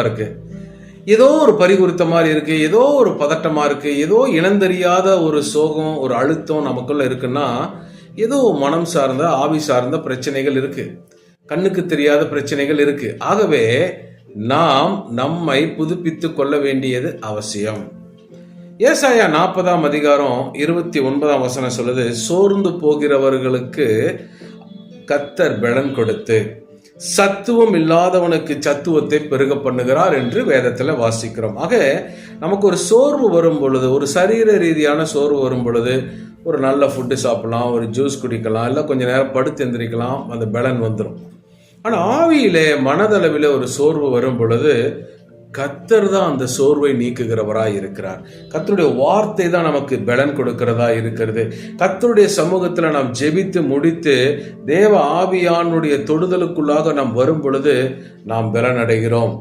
இருக்கு, ஏதோ ஒரு பறிகுறித்த மாதிரி இருக்கு, ஏதோ ஒரு பதட்டமா இருக்கு, ஏதோ இனந்தெரியாத ஒரு சோகம், ஒரு அழுத்தம் நமக்குள்ள இருக்குன்னா ஏதோ மனம் சார்ந்த ஆவி சார்ந்த பிரச்சனைகள் இருக்கு, கண்ணுக்கு தெரியாத பிரச்சனைகள் இருக்கு. ஆகவே நாம் நம்மை புதுப்பித்துக் கொள்ள வேண்டியது அவசியம். ஏசாயா 40ஆம் அதிகாரம் 29ஆம் வசனம் சொல்லுது, சோர்ந்து போகிறவர்களுக்கு கர்த்தர் பலன் கொடுத்து சத்துவம் இல்லாதவனுக்கு சத்துவத்தை பெருக பண்ணுகிறார் என்று வேதத்துல வாசிக்கிறோம். ஆக நமக்கு ஒரு சோர்வு வரும் பொழுது, ஒரு சரீர ரீதியான சோர்வு வரும் பொழுது ஒரு நல்ல ஃபுட்டு சாப்பிடலாம், ஒரு ஜூஸ் குடிக்கலாம், இல்லை கொஞ்ச நேரம் படுத்து எந்திரிக்கலாம், அந்த பலன் வந்துடும். ஆனால் ஆவியிலே மனதளவில் ஒரு சோர்வு வரும் பொழுது கர்த்தர் தான் அந்த சோர்வை நீக்குகிறவராய் இருக்கிறார். கர்த்தருடைய வார்த்தை தான் நமக்கு பலன் கொடுக்கிறதா இருக்கிறது. கர்த்தருடைய சமூகத்தில் நாம் ஜெபித்து முடித்து தேவ ஆவியானுடைய தொடுதலுக்குள்ளாக நாம் வரும் பொழுது நாம் பலன் அடைகிறோம்.